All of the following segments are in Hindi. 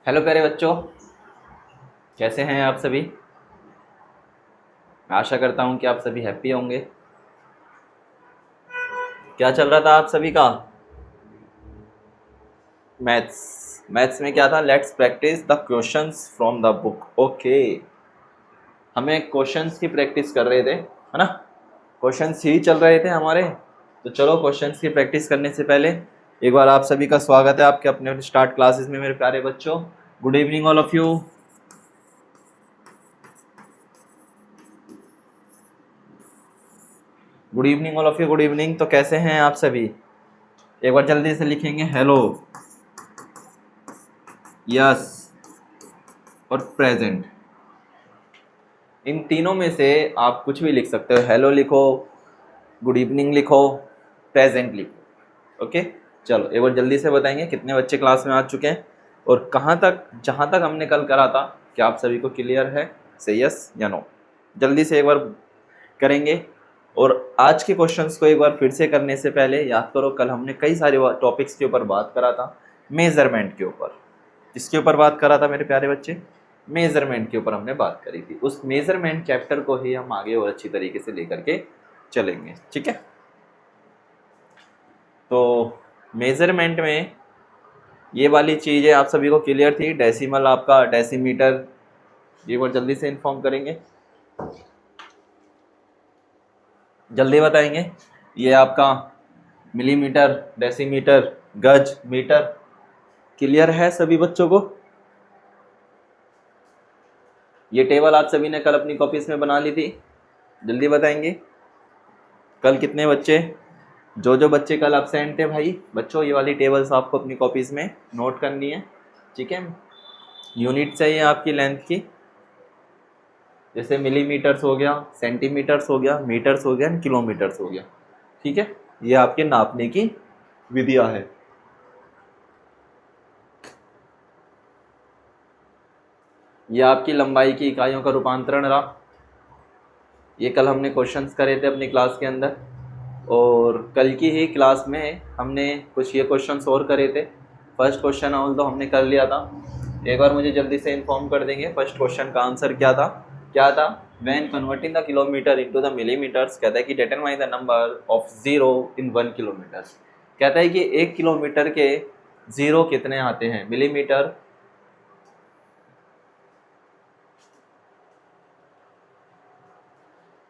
हेलो प्यारे बच्चों, कैसे हैं आप सभी। मैं आशा करता हूं कि आप सभी हैप्पी होंगे। क्या चल रहा था आप सभी का? मैथ्स में क्या था? Let's practice the questions from the book. Okay, हमें क्वेश्चंस की प्रैक्टिस कर रहे थे, है ना। क्वेश्चंस ही चल रहे थे हमारे। तो चलो, क्वेश्चंस की प्रैक्टिस करने से पहले एक बार आप सभी का स्वागत है आपके अपने स्टार्ट क्लासेस में, मेरे प्यारे बच्चों। Good evening all of you. Good evening all of you, good evening. तो कैसे हैं आप सभी? एक बार जल्दी से लिखेंगे हेलो, यस और प्रेजेंट। इन तीनों में से आप कुछ भी लिख सकते हो। हेलो लिखो, गुड इवनिंग लिखो, प्रेजेंट लिखो। ओके, चलो एक बार जल्दी से बताएंगे कितने बच्चे क्लास में आ चुके हैं और कहाँ तक, जहाँ तक हमने कल करा था, क्या आप सभी को क्लियर है? से यस या नो। जल्दी से एक बार करेंगे। और आज के क्वेश्चंस को एक बार फिर से करने से पहले याद करो, कल हमने कई सारे टॉपिक्स के ऊपर बात करा था। मेजरमेंट के ऊपर, किसके ऊपर बात करा था मेरे प्यारे बच्चे? मेजरमेंट के ऊपर हमने बात करी थी। उस मेजरमेंट चैप्टर को ही हम आगे और अच्छी तरीके से लेकर के चलेंगे, ठीक है। तो मेजरमेंट में ये वाली चीज़ें आप सभी को क्लियर थी। डेसिमल, आपका डेसीमीटर, ये बार जल्दी से इन्फॉर्म करेंगे, जल्दी बताएंगे। ये आपका मिलीमीटर, डेसीमीटर, गज, मीटर, क्लियर है सभी बच्चों को? ये टेबल आप सभी ने कल अपनी कॉपीज में बना ली थी, जल्दी बताएंगे। कल कितने बच्चे, जो बच्चे कल एब्सेंट थे भाई बच्चों, ये वाली टेबल्स आपको अपनी कॉपीज में नोट करनी है, ठीक है। यूनिट चाहिए आपकी लेंथ की, जैसे मिलीमीटर्स हो गया, सेंटीमीटर्स हो गया, मीटर्स हो गया, किलोमीटर्स हो गया, ठीक है। ये आपके नापने की विधियां है। ये आपकी लंबाई की इकाइयों का रूपांतरण रहा। ये कल हमने क्वेश्चंस करे थे अपनी क्लास के अंदर, और कल की ही क्लास में हमने कुछ ये क्वेश्चंस और करे थे। फर्स्ट क्वेश्चन ऑल तो हमने कर लिया था। एक बार मुझे जल्दी से इन्फॉर्म कर देंगे फर्स्ट क्वेश्चन का आंसर क्या था? क्या था? When converting the kilometre into the millimetres, कहता है कि determine the number of zero in 1 kilometre. कहता है कि 1 किलोमीटर के जीरो कितने आते हैं मिलीमीटर।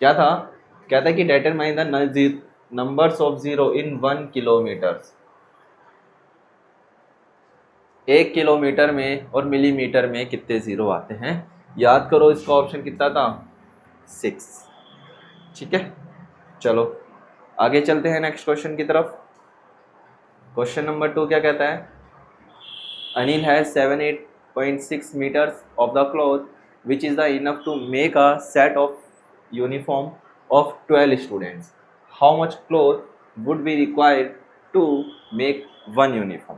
क्या था? कहता है कि determine the numbers of zero in 1 kilometre. 1 kilometre में और मिलीमीटर में कितने जीरो आते हैं? याद करो, इसका ऑप्शन कितना था? 6, ठीक है। चलो आगे चलते हैं नेक्स्ट क्वेश्चन की तरफ। क्वेश्चन नंबर 2 क्या कहता है? Anil has 78.6 meters of the cloth which is the enough to make a set of uniform of 12 students. How much cloth would be required to make one uniform?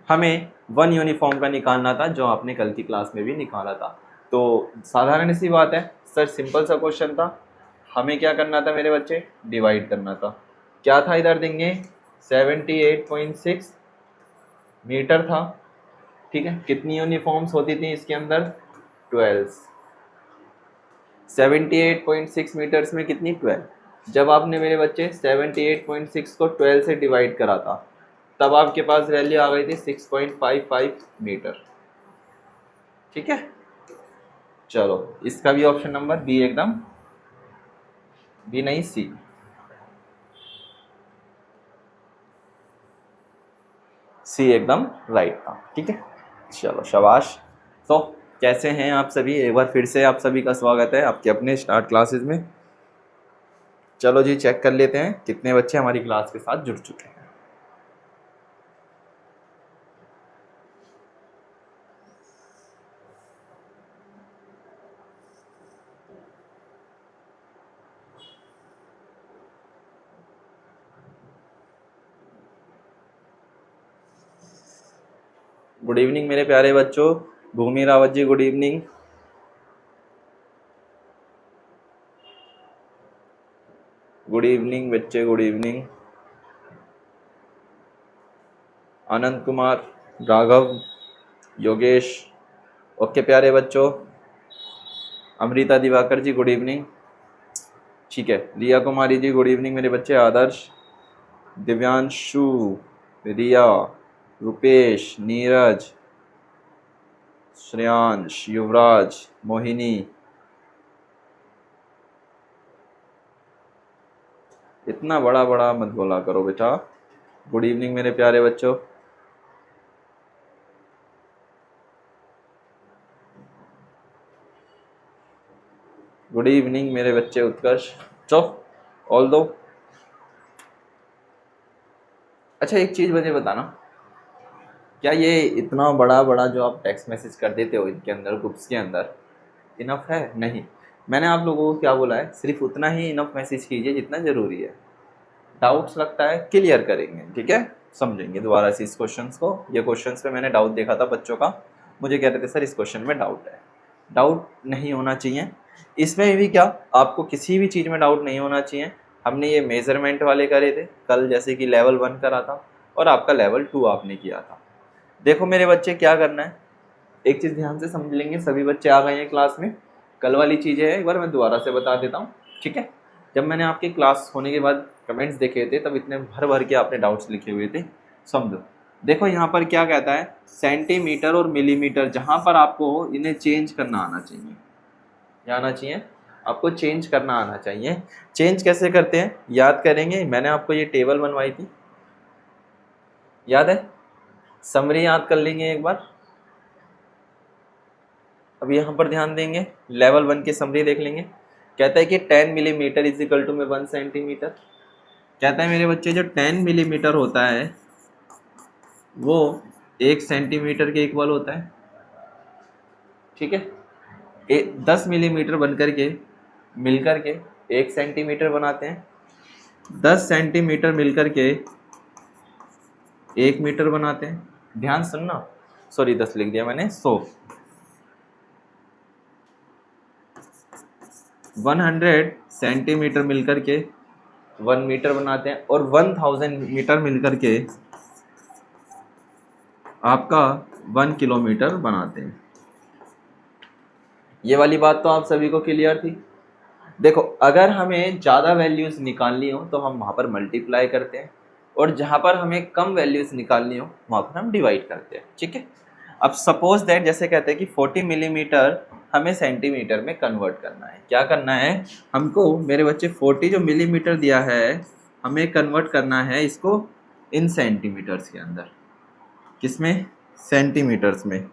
हमें वन यूनिफॉर्म का निकालना था, जो आपने कल की क्लास में भी निकाला था। तो साधारण सी बात है सर, सिंपल सा क्वेश्चन था। हमें क्या करना था मेरे बच्चे? डिवाइड करना था। क्या था इधर देंगे? 78.6 मीटर था, ठीक है। कितनी यूनिफॉर्म्स होती थी इसके अंदर? 12। 78.6 मीटर्स में कितनी? 12। जब आपने मेरे बच्चे 78.6 को 12 से डिवाइड करा था, तब आपके पास वैल्यू आ गई थी 6.55 मीटर, ठीक है। चलो इसका भी ऑप्शन नंबर बी, एकदम बी नहीं सी, सी एकदम राइट था, ठीक है। चलो शाबाश। तो कैसे हैं आप सभी? एक बार फिर से आप सभी का स्वागत है आपके अपने स्टार्ट क्लासेस में। चलो जी, चेक कर लेते हैं कितने बच्चे हमारी क्लास के साथ जुड़ चुके हैं। गुड इवनिंग मेरे प्यारे बच्चों। भूमि Rawat ji, good evening. Good evening बच्चे, good evening. Anand Kumar, Raghav, Yogesh, okay प्यारे बच्चों। अमृता दिवाकर जी गुड इवनिंग, ठीक है। रिया कुमारी जी गुड इवनिंग मेरे बच्चे। आदर्श, दिव्यांशु, रिया, रुपेश, नीरज, श्रेयांश, युवराज, मोहिनी, इतना बड़ा बड़ा मत बोला करो बेटा। गुड इवनिंग मेरे प्यारे बच्चों। गुड इवनिंग मेरे बच्चे उत्कर्ष। चो ऑल दो। अच्छा एक चीज मुझे बताना, क्या ये इतना बड़ा बड़ा जो आप टेक्स्ट मैसेज कर देते हो इनके अंदर, ग्रुप्स के अंदर, इनफ है? नहीं, मैंने आप लोगों को क्या बोला है, सिर्फ उतना ही इनफ मैसेज कीजिए जितना जरूरी है। डाउट्स लगता है क्लियर करेंगे, ठीक है, समझेंगे दोबारा से इस क्वेश्चंस को। ये क्वेश्चंस पे मैंने डाउट देखा था बच्चों का, मुझे कह रहे थे सर इस क्वेश्चन में डाउट है। डाउट नहीं होना चाहिए, इसमें भी क्या, आपको किसी भी चीज़ में डाउट नहीं होना चाहिए। हमने ये मेजरमेंट वाले करे थे कल, जैसे कि लेवल 1 करा था और आपका लेवल 2 आपने किया था। देखो मेरे बच्चे क्या करना है, एक चीज़ ध्यान से समझ लेंगे, सभी बच्चे आ गए हैं क्लास में। कल वाली चीज़ें हैं, एक बार मैं दोबारा से बता देता हूँ, ठीक है। जब मैंने आपके क्लास होने के बाद कमेंट्स देखे थे तब इतने भर भर के आपने डाउट्स लिखे हुए थे, समझो। देखो यहाँ पर क्या कहता है, सेंटीमीटर और मिलीमीटर, जहाँ पर आपको इन्हें चेंज करना आना चाहिए, क्या आना चाहिए आपको, चेंज करना आना चाहिए। चेंज कैसे करते हैं याद करेंगे, मैंने आपको ये टेबल बनवाई थी, याद है? समरी याद कर लेंगे एक बार। अब यहाँ पर ध्यान देंगे, लेवल 1 की समरी देख लेंगे। कहता है कि 10 मिलीमीटर इज इक्वल टू में 1 सेंटीमीटर। कहता है मेरे बच्चे जो 10 मिलीमीटर होता है वो 1 सेंटीमीटर के इक्वल होता है, ठीक है। 10 मिलीमीटर बनकर के मिलकर के 1 सेंटीमीटर बनाते हैं, 10 सेंटीमीटर मिलकर के 1 मीटर बनाते हैं। ध्यान सुनना, सॉरी 10 लिख दिया मैंने, 100 सेंटीमीटर मिलकर के 1 मीटर बनाते हैं और 1000 मीटर मिलकर के आपका 1 किलोमीटर बनाते हैं। ये वाली बात तो आप सभी को क्लियर थी। देखो अगर हमें ज़्यादा वैल्यूज़ निकालनी हो तो हम वहाँ पर मल्टीप्लाई करते हैं, और जहाँ पर हमें कम वैल्यूज़ निकालनी हो वहाँ पर हम डिवाइड करते हैं, ठीक है। अब सपोज दैट जैसे कहते हैं कि 40 मिलीमीटर हमें सेंटीमीटर में कन्वर्ट करना है। क्या करना है हमको मेरे बच्चे, 40 जो मिलीमीटर दिया है हमें कन्वर्ट करना है इसको इन सेंटीमीटर्स के अंदर। किसमें? सेंटीमीटर्स में।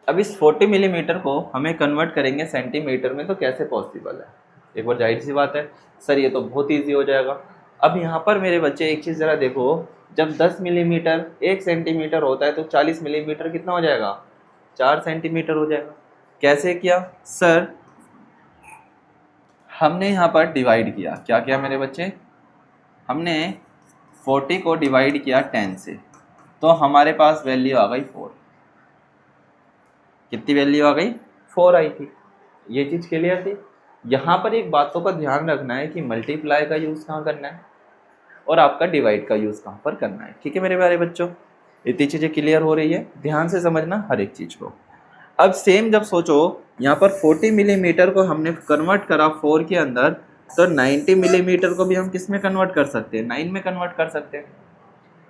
अब इस 40 मिलीमीटर को हमें कन्वर्ट करेंगे सेंटीमीटर में, तो कैसे पॉसिबल है? एक बार जाहिर सी बात है सर ये तो बहुत ईजी हो जाएगा। अब यहाँ पर मेरे बच्चे एक चीज़ ज़रा देखो, जब 10 मिलीमीटर 1 सेंटीमीटर होता है तो 40 मिलीमीटर कितना हो जाएगा? 4 सेंटीमीटर हो जाएगा। कैसे किया सर? हमने यहाँ पर डिवाइड किया, क्या किया मेरे बच्चे, हमने 40 को डिवाइड किया 10 से, तो हमारे पास वैल्यू आ गई 4। कितनी वैल्यू आ गई? 4 आई थी। ये चीज़ क्लियर थी। यहाँ पर एक बातों का ध्यान रखना है कि मल्टीप्लाई का यूज़ कहाँ करना है और आपका डिवाइड का यूज़ कहाँ पर करना है, ठीक है मेरे प्यारे बच्चों। इतनी चीज़ें क्लियर हो रही है, ध्यान से समझना हर एक चीज़ को। अब सेम जब सोचो यहाँ पर 40 मिलीमीटर को हमने कन्वर्ट करा 4 के अंदर, तो 90 मिलीमीटर को भी हम किस में कन्वर्ट कर सकते हैं? 9 में कन्वर्ट कर सकते हैं।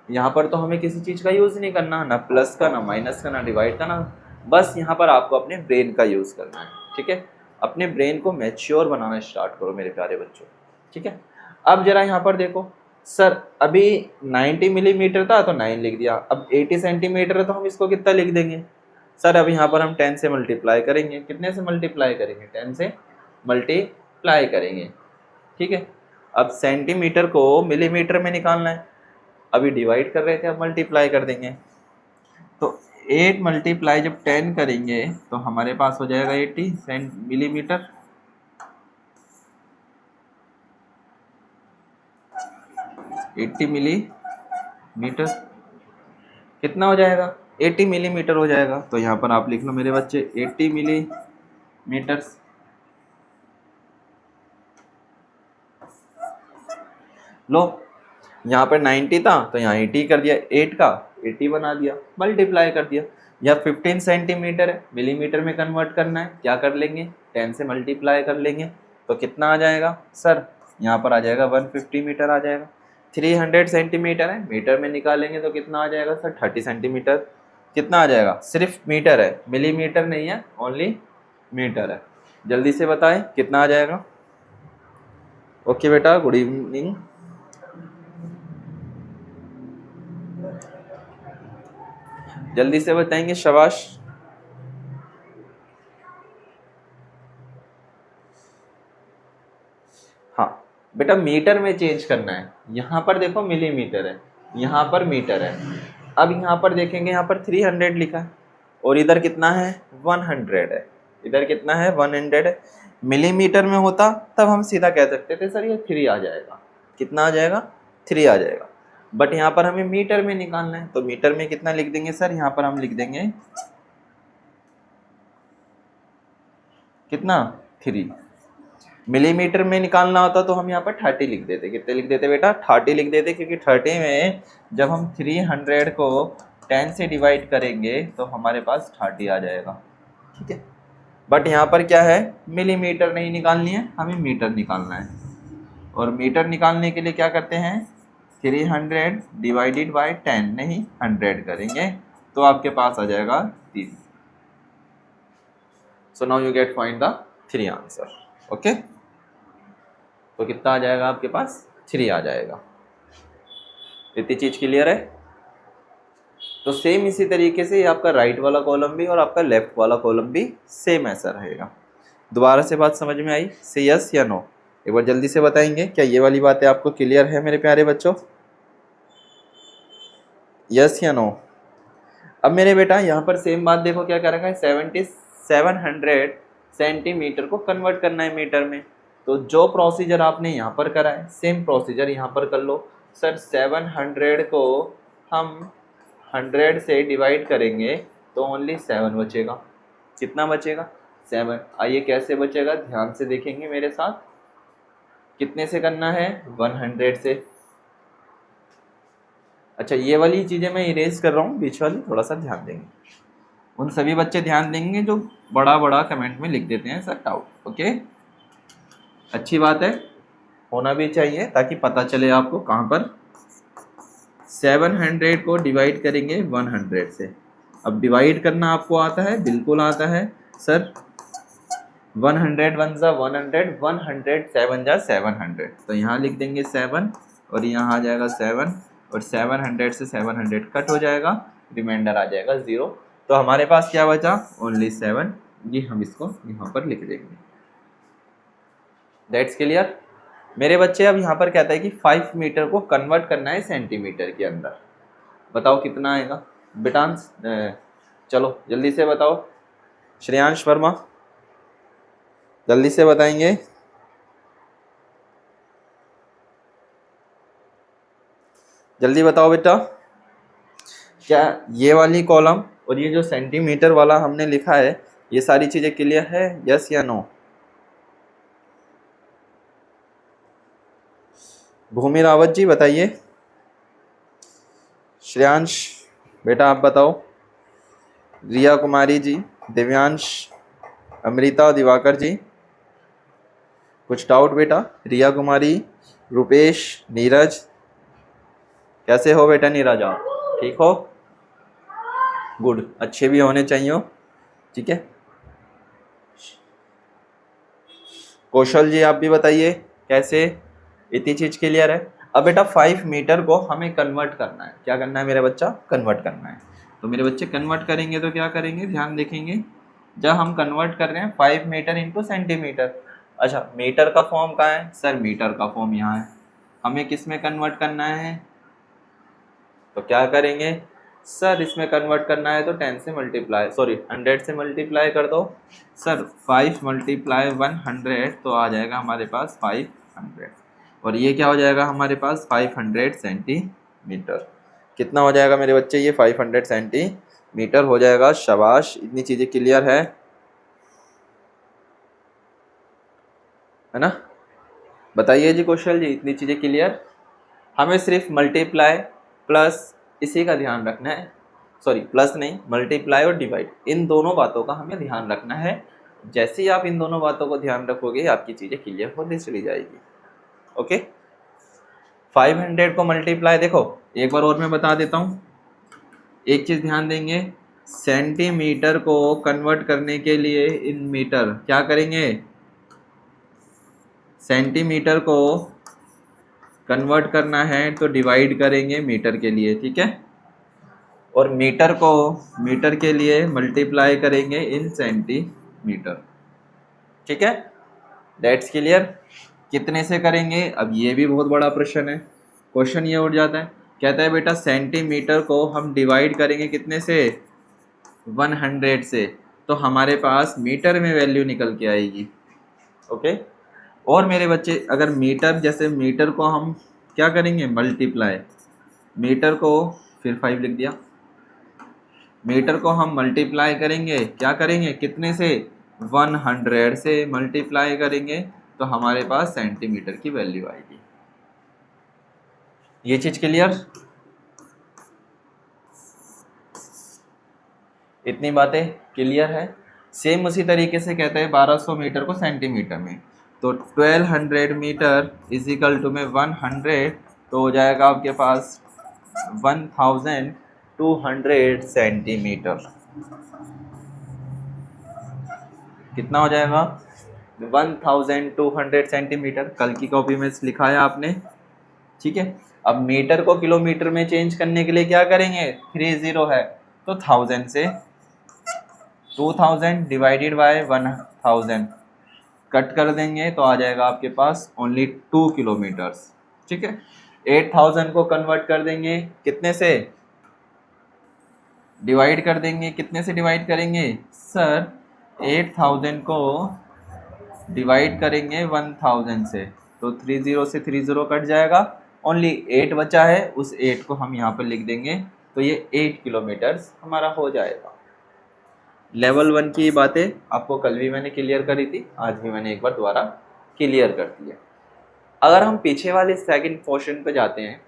यहाँ पर तो हमें किसी चीज़ का यूज़ नहीं करना, ना प्लस का, ना माइनस का, ना डिवाइड का, ना, बस यहाँ पर आपको अपने ब्रेन का यूज़ करना है, ठीक है। अपने ब्रेन को मैच्योर बनाना स्टार्ट करो मेरे प्यारे बच्चों, ठीक है। अब जरा यहाँ पर देखो सर, अभी 90 मिलीमीटर था तो 9 लिख दिया, अब 80 सेंटीमीटर है तो हम इसको कितना लिख देंगे सर? अब यहाँ पर हम 10 से मल्टीप्लाई करेंगे। कितने से मल्टीप्लाई करेंगे? 10 से मल्टीप्लाई करेंगे, ठीक है। अब सेंटीमीटर को मिलीमीटर में निकालना है, अभी डिवाइड कर रहे थे, अब मल्टीप्लाई कर देंगे। तो 8 मल्टीप्लाई जब 10 करेंगे तो हमारे पास हो जाएगा 80 मिलीमीटर। मिलीमीटर कितना हो जाएगा? 80 मिलीमीटर हो जाएगा। तो यहाँ पर आप लिख लो मेरे बच्चे 80 मिलीमीटर। लो यहाँ पर 90 था तो यहाँ 80 कर दिया, 8 का 80 बना दिया, मल्टीप्लाई कर दिया। या 15 सेंटीमीटर है, मिलीमीटर में कन्वर्ट करना है, क्या कर लेंगे 10 से मल्टीप्लाई कर लेंगे तो कितना आ जाएगा सर, यहाँ पर आ जाएगा 150 मीटर आ जाएगा। 300 सेंटीमीटर है, मीटर में निकालेंगे तो कितना आ जाएगा सर 30 सेंटीमीटर। कितना आ जाएगा, सिर्फ मीटर है, मिलीमीटर नहीं है, ओनली मीटर है। जल्दी से बताएं कितना आ जाएगा। ओके बेटा, गुड इवनिंग। जल्दी से बताएंगे, शाबाश। हाँ बेटा, मीटर में चेंज करना है। यहाँ पर देखो मिलीमीटर है, यहाँ पर मीटर है। अब यहाँ पर देखेंगे, यहाँ पर 300 लिखा है और इधर कितना है 100 है। इधर कितना है 100 है। मिलीमीटर में होता तब हम सीधा कह सकते थे सर ये 3 आ जाएगा। कितना आ जाएगा 3 आ जाएगा। बट यहाँ पर हमें मीटर में निकालना है तो मीटर में कितना लिख देंगे सर, यहाँ पर हम लिख देंगे कितना 3। मिलीमीटर में निकालना होता तो हम यहाँ पर 30 लिख देते। कितने लिख देते बेटा 30 लिख देते, क्योंकि 30 में जब हम 300 को 10 से डिवाइड करेंगे तो हमारे पास 30 आ जाएगा। ठीक है, बट यहाँ पर क्या है, मिलीमीटर नहीं निकालनी है, हमें मीटर निकालना है। और मीटर निकालने के लिए क्या करते हैं, 300 डिवाइडेड बाई 10 नहीं 100 करेंगे तो आपके पास आ जाएगा 3। So now you get find the 3 answer. Okay, तो कितना आ जाएगा आपके पास 3 आ जाएगा। इतनी चीज क्लियर है। तो सेम इसी तरीके से आपका राइट वाला कॉलम भी और आपका लेफ्ट वाला कॉलम भी सेम ऐसा रहेगा। दोबारा से बात समझ में आई, से यस या नो, एक बार जल्दी से बताएंगे। क्या ये वाली बातें आपको क्लियर है मेरे प्यारे बच्चों, यस या नो। अब मेरे बेटा यहाँ पर सेम बात देखो क्या कर रखा है, 700 सेंटीमीटर को कन्वर्ट करना है मीटर में। तो जो प्रोसीजर आपने यहाँ पर करा है सेम प्रोसीजर यहाँ पर कर लो। सर 700 को हम 100 से डिवाइड करेंगे तो ओनली 7 बचेगा। कितना बचेगा 7। आइए कैसे बचेगा, ध्यान से देखेंगे मेरे साथ। कितने से करना है 100 से। अच्छा, ये वाली चीज़ें मैं इरेज कर रहा हूँ, बीच वाली थोड़ा सा ध्यान देंगे। उन सभी बच्चे ध्यान देंगे जो बड़ा बड़ा कमेंट में लिख देते हैं सर डाउट। ओके, अच्छी बात है, होना भी चाहिए ताकि पता चले आपको कहाँ पर। 700 को डिवाइड करेंगे 100 से। अब डिवाइड करना आपको आता है, बिल्कुल आता है सर। 100 1 जा 100, 100 7 जा 700, तो यहाँ लिख देंगे 7 और यहाँ आ जाएगा 7 और 700 से 700 कट हो जाएगा, रिमाइंडर आ जाएगा 0। तो हमारे पास क्या बचा, ओनली 7। ये हम इसको यहाँ पर लिख देंगे। दैट्स क्लियर मेरे बच्चे। अब यहाँ पर कहता है कि 5 मीटर को कन्वर्ट करना है सेंटीमीटर के अंदर। बताओ कितना आएगा बेटांस, चलो जल्दी से बताओ। श्रेयांश वर्मा जल्दी से बताएंगे। जल्दी बताओ बेटा, क्या ये वाली कॉलम और ये जो सेंटीमीटर वाला हमने लिखा है ये सारी चीज़ें क्लियर है, यस या नो। भूमि रावत जी बताइए। श्रेयांश बेटा आप बताओ। रिया कुमारी जी, दिव्यांश, अमृता, दिवाकर जी, कुछ डाउट बेटा। रिया कुमारी, रुपेश, नीरज, कैसे हो बेटा नीरज, आप ठीक हो, गुड, अच्छे भी होने चाहिए। ठीक है, कौशल जी आप भी बताइए कैसे, इतनी चीज़ क्लियर है। अब बेटा 5 मीटर को हमें कन्वर्ट करना है। क्या करना है मेरे बच्चा, कन्वर्ट करना है। तो मेरे बच्चे कन्वर्ट करेंगे तो क्या करेंगे, ध्यान देखेंगे। जब हम कन्वर्ट कर रहे हैं 5 मीटर इंटू सेंटीमीटर। अच्छा, मीटर का फॉर्म कहाँ है सर, मीटर का फॉर्म यहाँ है। हमें किस में कन्वर्ट करना है, तो क्या करेंगे सर, इसमें कन्वर्ट करना है तो 10 से मल्टीप्लाई 100 से मल्टीप्लाई कर दो सर। 5 मल्टीप्लाई 100 तो आ जाएगा हमारे पास 500 और ये क्या हो जाएगा हमारे पास 500 सेंटीमीटर। कितना हो जाएगा मेरे बच्चे, ये 500 सेंटीमीटर हो जाएगा। शाबाश, इतनी चीज़ें क्लियर है ना। बताइए जी कौशल जी, इतनी चीज़ें क्लियर हमें सिर्फ मल्टीप्लाई प्लस इसी का ध्यान रखना है, सॉरी प्लस नहीं, मल्टीप्लाई और डिवाइड, इन दोनों बातों का हमें ध्यान रखना है। जैसे ही आप इन दोनों बातों को ध्यान रखोगे आपकी चीज़ें क्लियर होती चली जाएगी। ओके, 500 को मल्टीप्लाई, देखो एक बार और मैं बता देता हूँ, एक चीज़ ध्यान देंगे, सेंटीमीटर को कन्वर्ट करने के लिए इन मीटर क्या करेंगे, सेंटीमीटर को कन्वर्ट करना है तो डिवाइड करेंगे मीटर के लिए, ठीक है, और मीटर को मीटर के लिए मल्टीप्लाई करेंगे इन सेंटीमीटर, ठीक है, दैट्स क्लियर। कितने से करेंगे, अब ये भी बहुत बड़ा प्रश्न है, क्वेश्चन ये उठ जाता है, कहता है बेटा सेंटीमीटर को हम डिवाइड करेंगे कितने से, 100 से, तो हमारे पास मीटर में वैल्यू निकल के आएगी। ओके, और मेरे बच्चे अगर मीटर, जैसे मीटर को हम क्या करेंगे मल्टीप्लाई, मीटर को फिर 5 लिख दिया, मीटर को हम मल्टीप्लाई करेंगे, क्या करेंगे कितने से, 100 से मल्टीप्लाई करेंगे तो हमारे पास सेंटीमीटर की वैल्यू आएगी। ये चीज क्लियर, इतनी बातें क्लियर है। सेम उसी तरीके से कहता है 1200 मीटर को सेंटीमीटर में, तो 1200 मीटर इज इक्वल टू में 100, तो हो जाएगा आपके पास 1200 सेंटीमीटर। कितना हो जाएगा, 1200 सेंटीमीटर, कल की कॉपी में लिखा है आपने, ठीक है। अब मीटर को किलोमीटर में चेंज करने के लिए क्या करेंगे, 30 है तो 1000 से 2000 डिवाइडेड बाय 1000 कट कर देंगे तो आ जाएगा आपके पास ओनली 2 किलोमीटर्स, ठीक है। 8000 को कन्वर्ट कर देंगे कितने से, डिवाइड कर देंगे, कितने से डिवाइड करेंगे सर, 8000 को डिवाइड करेंगे 1000 से, तो 30 से 30 कट जाएगा, ओनली 8 बचा है, उस 8 को हम यहाँ पर लिख देंगे, तो ये 8 किलोमीटर्स हमारा हो जाएगा। लेवल 1 की बातें आपको कल भी मैंने क्लियर करी थी, आज भी मैंने एक बार दोबारा क्लियर कर दिया। अगर हम पीछे वाले सेकंड पोर्शन पे जाते हैं,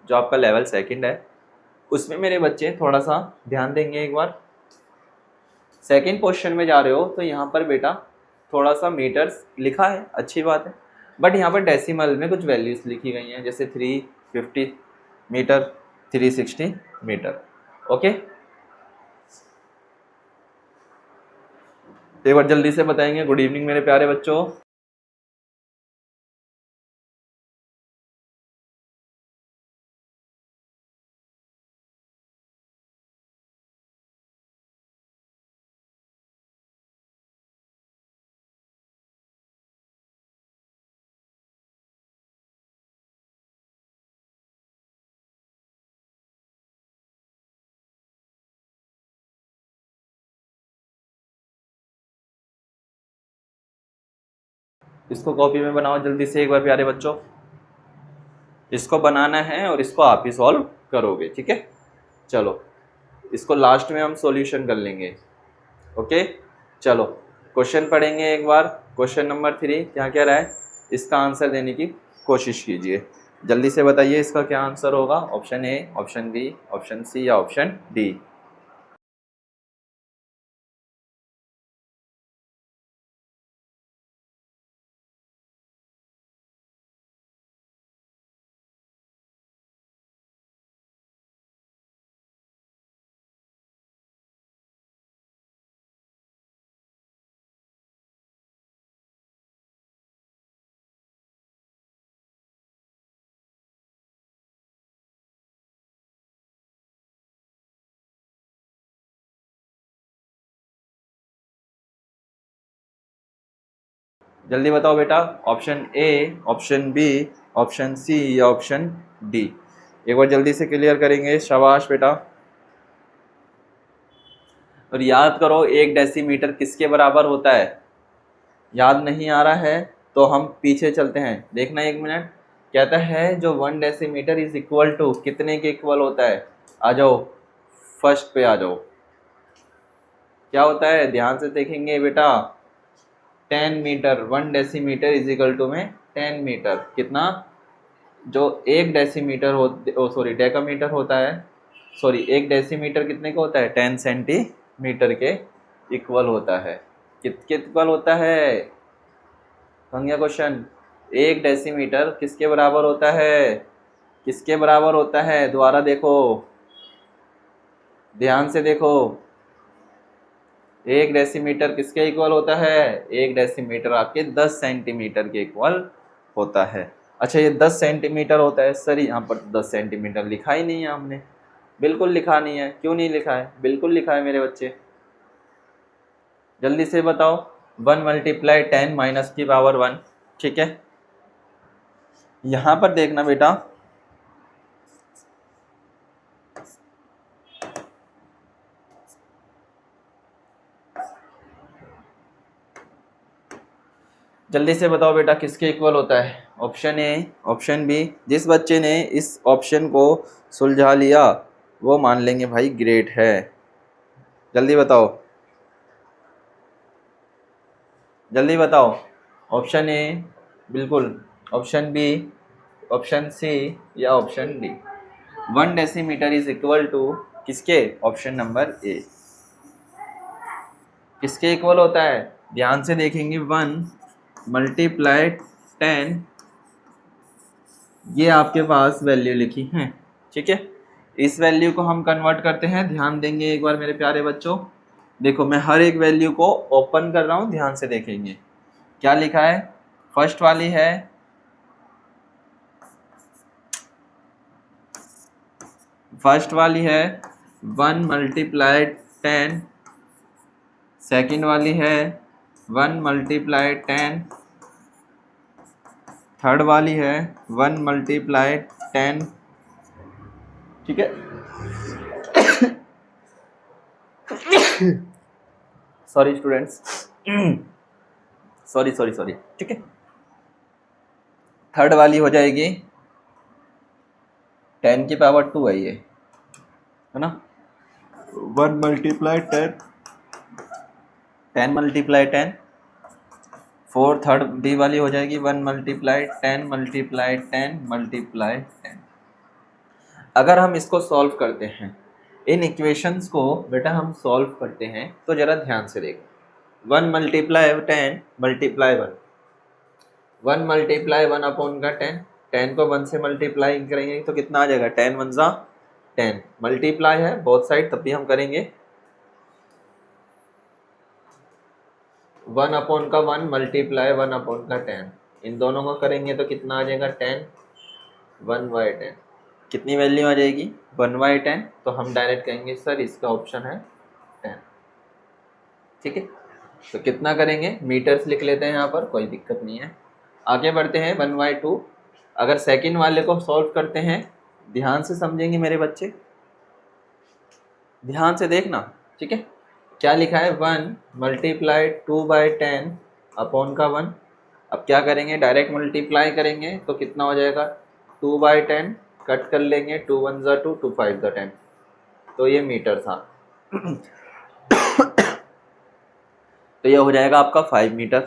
जो आपका लेवल 2 है, उसमें मेरे बच्चे थोड़ा सा ध्यान देंगे। एक बार सेकंड पोर्शन में जा रहे हो तो यहाँ पर बेटा थोड़ा सा मीटर्स लिखा है, अच्छी बात है, बट यहाँ पर डेसिमल में कुछ वैल्यूज लिखी गई हैं, जैसे 350 मीटर, 360 मीटर। ओके, एक बार जल्दी से बताएंगे। गुड इवनिंग मेरे प्यारे बच्चों। इसको कॉपी में बनाओ जल्दी से एक बार प्यारे बच्चों, इसको बनाना है और इसको आप ही सॉल्व करोगे, ठीक है। चलो इसको लास्ट में हम सॉल्यूशन कर लेंगे। ओके, चलो क्वेश्चन पढ़ेंगे एक बार। क्वेश्चन नंबर 3 क्या कह रहा है, इसका आंसर देने की कोशिश कीजिए। जल्दी से बताइए इसका क्या आंसर होगा, option A, option B, option C या ऑप्शन डी। जल्दी बताओ बेटा, option A, option B, option C या ऑप्शन डी। एक बार जल्दी से क्लियर करेंगे, शाबाश बेटा। और याद करो 1 डेसीमीटर किसके बराबर होता है, याद नहीं आ रहा है तो हम पीछे चलते हैं, देखना 1 मिनट। कहता है जो 1 डेसीमीटर इज इक्वल टू कितने के इक्वल होता है, आ जाओ फर्स्ट पे आ जाओ, क्या होता है ध्यान से देखेंगे बेटा, 10 metre. 1 decimetre is equal to में 10 मीटर, कितना जो एक डेसीमीटर सॉरी डेकामीटर होता है, सॉरी एक डेसीमीटर कितने का होता है, 10 सेंटीमीटर के इक्वल होता है। कितने इक्वल होता है, समझिए क्वेश्चन, एक डेसीमीटर किसके बराबर होता है, किसके बराबर होता है, दोबारा देखो, ध्यान से देखो, एक डेसीमीटर किसके इक्वल होता है, एक डेसीमीटर आपके 10 सेंटीमीटर के इक्वल होता है। अच्छा ये 10 सेंटीमीटर होता है सर, यहाँ पर 10 सेंटीमीटर लिखा ही नहीं है हमने, बिल्कुल लिखा नहीं है, क्यों नहीं लिखा है, बिल्कुल लिखा है मेरे बच्चे, जल्दी से बताओ। 1 मल्टीप्लाई 10 माइनस की पावर 1, ठीक है। यहाँ पर देखना बेटा, जल्दी से बताओ बेटा किसके इक्वल होता है, ऑप्शन ए, ऑप्शन बी। जिस बच्चे ने इस ऑप्शन को सुलझा लिया वो मान लेंगे भाई ग्रेट है, जल्दी बताओ, जल्दी बताओ, ऑप्शन ए बिल्कुल, ऑप्शन बी, ऑप्शन सी या option D. 1 decimetre is equal to किसके, ऑप्शन नंबर ए, किसके इक्वल होता है, ध्यान से देखेंगे, 1 मल्टीप्लाई 10, ये आपके पास वैल्यू लिखी है, ठीक है। इस वैल्यू को हम कन्वर्ट करते हैं, ध्यान देंगे एक बार मेरे प्यारे बच्चों, देखो मैं हर एक वैल्यू को ओपन कर रहा हूं, ध्यान से देखेंगे क्या लिखा है। फर्स्ट वाली है, फर्स्ट वाली है 1 मल्टीप्लाई 10, सेकेंड वाली है 1 मल्टीप्लाई 10, थर्ड वाली है 1 मल्टीप्लाई 10, ठीक है। Sorry students, sorry sorry sorry, ठीक है। थर्ड वाली हो जाएगी 10 की पावर 2 है ये, है ना, 1 multiply 10, 10 multiply 10, four third D वाली हो जाएगी 1 मल्टीप्लाई 10 मल्टीप्लाई 10 मल्टीप्लाई 10। अगर हम इसको सॉल्व करते हैं, इन इक्वेशंस को बेटा हम सॉल्व करते हैं, तो जरा ध्यान से देखो, 1 मल्टीप्लाई 10 मल्टीप्लाई 1, 1 मल्टीप्लाई 1 अपॉन का 10, 10 को 1 से मल्टीप्लाई करेंगे तो कितना आ जाएगा, 10 1 जा 10, मल्टीप्लाई है बोथ साइड तब भी हम करेंगे, 1 अपॉन का 1 मल्टीप्लाई 1 अपॉन का 10, इन दोनों को करेंगे तो कितना आ जाएगा 10 1/10, कितनी वैल्यू आ जाएगी 1/10, तो हम डायरेक्ट कहेंगे सर इसका ऑप्शन है 10, ठीक है। तो कितना करेंगे, मीटर्स लिख लेते हैं यहाँ पर, कोई दिक्कत नहीं है। आगे बढ़ते हैं 1/2, अगर सेकंड वाले को सॉल्व करते हैं, ध्यान से समझेंगे मेरे बच्चे, ध्यान से देखना, ठीक है। क्या लिखा है, 1 मल्टीप्लाई 2/10 अपॉन का 1, अब क्या करेंगे, डायरेक्ट मल्टीप्लाई करेंगे तो कितना हो जाएगा 2/10, कट कर लेंगे, 2 1 जा 2, 2 5 जा 10, तो ये मीटर था। तो ये हो जाएगा आपका 5 मीटर।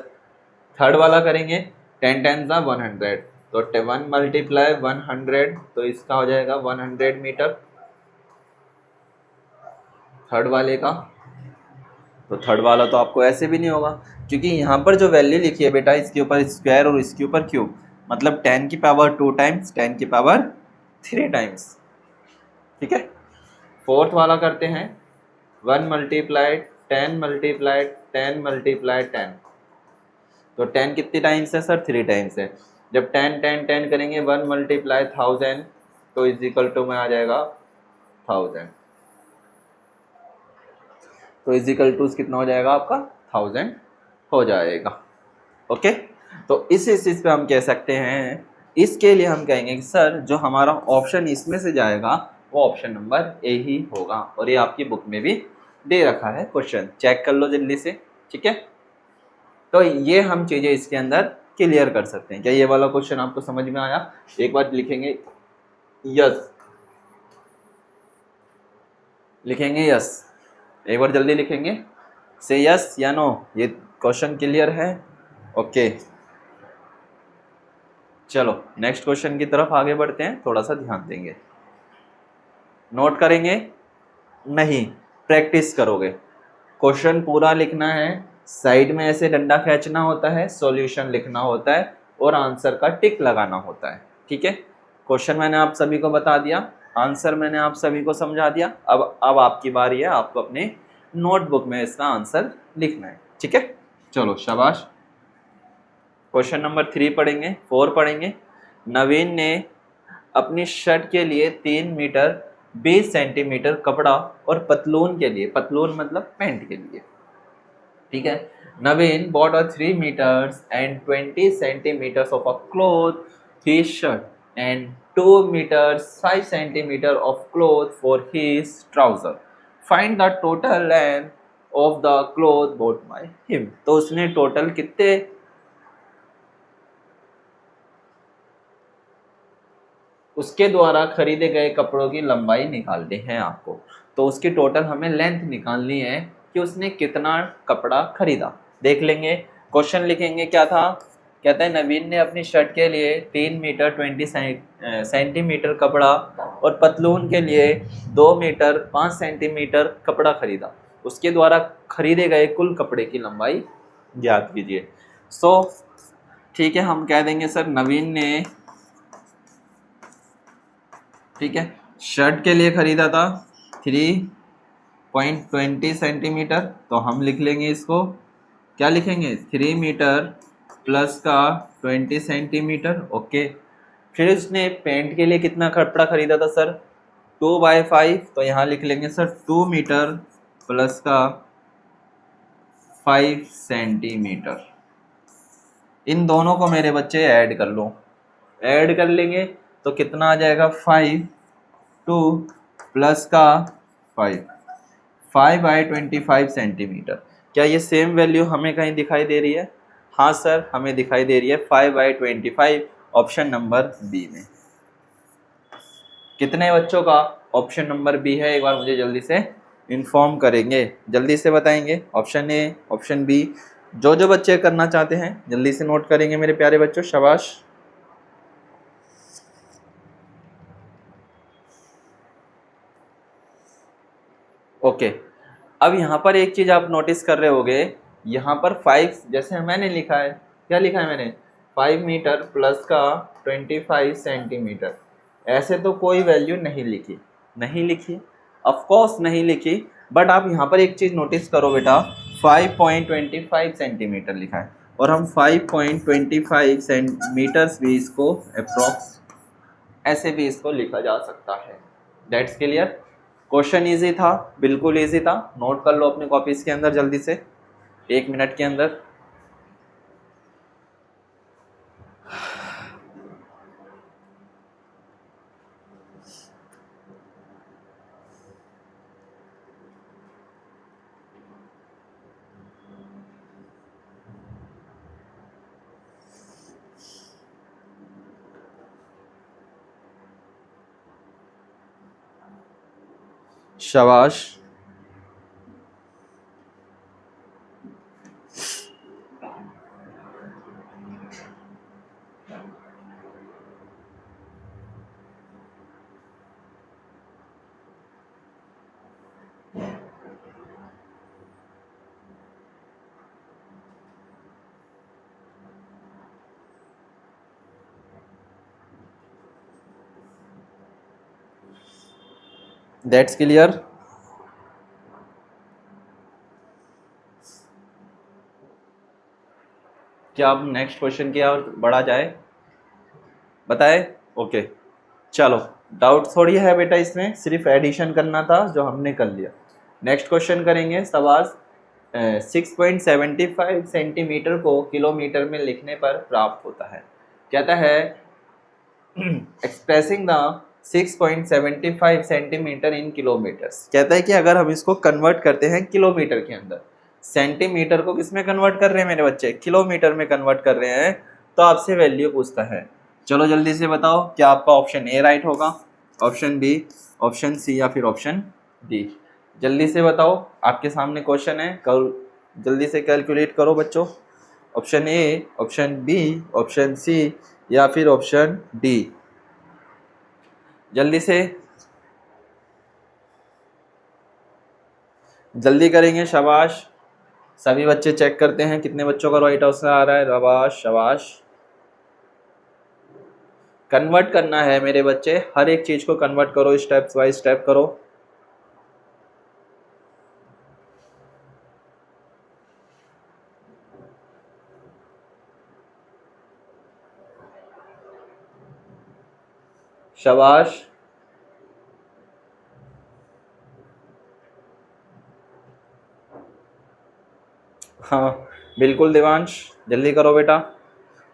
थर्ड वाला करेंगे 10 10 जा 100, तो 1 मल्टीप्लाई 100, तो इसका हो जाएगा 100 मीटर थर्ड वाले का। तो थर्ड वाला तो आपको ऐसे भी नहीं होगा, क्योंकि यहाँ पर जो वैल्यू लिखी है बेटा, इसके ऊपर स्क्वायर और इसके ऊपर क्यूब, मतलब 10 की पावर 2 टाइम्स 10 की पावर 3 टाइम्स, ठीक है। फोर्थ वाला करते हैं 1 मल्टीप्लाई 10 मल्टीप्लाई 10 मल्टीप्लाई 10, तो 10 कितनी टाइम्स है सर, 3 टाइम्स है। जब 10 10 10 करेंगे 1 मल्टीप्लाई 1000, तो इज इक्वल टू में आ जाएगा 1000, तो इज इक्वल टू कितना हो जाएगा आपका 1000 हो जाएगा, ओके। तो इस चीज़ पे हम कह सकते हैं, इसके लिए हम कहेंगे कि सर जो हमारा ऑप्शन इसमें से जाएगा वो ऑप्शन नंबर ए ही होगा, और ये आपकी बुक में भी दे रखा है, क्वेश्चन चेक कर लो जल्दी से, ठीक है। तो ये हम चीज़ें इसके अंदर क्लियर कर सकते हैं। क्या ये वाला क्वेश्चन आपको समझ में आया, एक बार लिखेंगे यस, लिखेंगे यस, एक बार जल्दी लिखेंगे, से यस या नो, ये क्वेश्चन क्लियर है, ओके। चलो नेक्स्ट क्वेश्चन की तरफ आगे बढ़ते हैं, थोड़ा सा ध्यान देंगे। नोट करेंगे नहीं, प्रैक्टिस करोगे। क्वेश्चन पूरा लिखना है, साइड में ऐसे डंडा खींचना होता है, सॉल्यूशन लिखना होता है और आंसर का टिक लगाना होता है। ठीक है, क्वेश्चन मैंने आप सभी को बता दिया, आंसर मैंने आप सभी को समझा दिया। अब आपकी बारी है, आपको अपने नोटबुक में इसका आंसर लिखना है। ठीक है, चलो शाबाश। क्वेश्चन नंबर 3 पढ़ेंगे, 4 पढ़ेंगे। नवीन ने अपनी शर्ट के लिए 3 मीटर 20 सेंटीमीटर कपड़ा और पतलून के लिए, पतलून मतलब पैंट के लिए, ठीक है, नवीन bought a 3 meters and 20 centimeters of a cloth his shirt and 2 meters 5 centimeter of cloth for his trouser. Find the total length of the cloth bought by him. तो उसने टोटल कितने, उसके द्वारा खरीदे गए कपड़ों की लंबाई निकालनी है आपको। तो उसकी टोटल हमें लेंथ निकालनी है कि उसने कितना कपड़ा खरीदा। देख लेंगे, क्वेश्चन लिखेंगे क्या था, कहता है नवीन ने अपनी शर्ट के लिए 3 मीटर 20 सेंटीमीटर कपड़ा और पतलून के लिए 2 मीटर 5 सेंटीमीटर कपड़ा खरीदा। उसके द्वारा खरीदे गए कुल कपड़े की लंबाई ज्ञात कीजिए। सो ठीक है, हम कह देंगे सर नवीन ने, ठीक है, शर्ट के लिए खरीदा था 3.20 सेंटीमीटर, तो हम लिख लेंगे इसको, क्या लिखेंगे, 3 मीटर प्लस का 20 सेंटीमीटर। ओके, फिर उसने पेंट के लिए कितना कपड़ा खरीदा था सर, 2/5, तो यहाँ लिख लेंगे सर 2 मीटर प्लस का 5 सेंटीमीटर। इन दोनों को मेरे बच्चे ऐड कर लो, ऐड कर लेंगे तो कितना आ जाएगा, 5 2 प्लस का 5/25 सेंटीमीटर। क्या ये सेम वैल्यू हमें कहीं दिखाई दे रही है? हाँ सर, हमें दिखाई दे रही है 5/25, ऑप्शन नंबर बी में। कितने बच्चों का ऑप्शन नंबर बी है, एक बार मुझे जल्दी से इन्फॉर्म करेंगे, जल्दी से बताएंगे। ऑप्शन ए, ऑप्शन बी, जो जो बच्चे करना चाहते हैं जल्दी से नोट करेंगे मेरे प्यारे बच्चों, शाबाश। ओके, अब यहाँ पर एक चीज़ आप नोटिस कर रहे होगे, यहाँ पर 5 जैसे मैंने लिखा है, क्या लिखा है मैंने, 5 मीटर प्लस का 25 सेंटीमीटर, ऐसे तो कोई वैल्यू नहीं लिखी, नहीं लिखी, ऑफ कोर्स नहीं लिखी, बट आप यहाँ पर एक चीज़ नोटिस करो बेटा, 5.25 सेंटीमीटर लिखा है और हम 5.25 सेंटीमीटर्स भी इसको अप्रॉक्स ऐसे भी इसको लिखा जा सकता है। That's clear. क्वेश्चन इजी था, बिल्कुल इजी था, नोट कर लो अपने कॉपीज के अंदर जल्दी से, 1 मिनट के अंदर। शाबाश। That's clear. क्या अब नेक्स्ट क्वेश्चन की ओर बढ़ा जाए, बताए? ओके, चलो, डाउट थोड़ी है बेटा, इसमें सिर्फ एडिशन करना था जो हमने कर लिया। नेक्स्ट क्वेश्चन करेंगे, सवाल 6.75 सेंटीमीटर को किलोमीटर में लिखने पर प्राप्त होता है। कहता है expressing the 6.75 centimetre in kilometres. कहता है कि अगर हम इसको कन्वर्ट करते हैं किलोमीटर के अंदर, सेंटीमीटर को किस में कन्वर्ट कर रहे हैं मेरे बच्चे, किलोमीटर में कन्वर्ट कर रहे हैं, तो आपसे वैल्यू पूछता है। चलो जल्दी से बताओ, क्या आपका ऑप्शन ए राइट होगा, ऑप्शन बी, ऑप्शन सी या फिर ऑप्शन डी? जल्दी से बताओ, आपके सामने क्वेश्चन है, कल जल्दी से कैलकुलेट करो बच्चों। Option A, option B, option C या फिर ऑप्शन डी? जल्दी से, जल्दी करेंगे, शाबाश। सभी बच्चे चेक करते हैं कितने बच्चों का राइट आंसर आ रहा है। शाबाश शाबाश। कन्वर्ट करना है मेरे बच्चे, हर एक चीज को कन्वर्ट करो, स्टेप बाय स्टेप करो। शाबाश। हाँ बिल्कुल देवांश, जल्दी करो बेटा।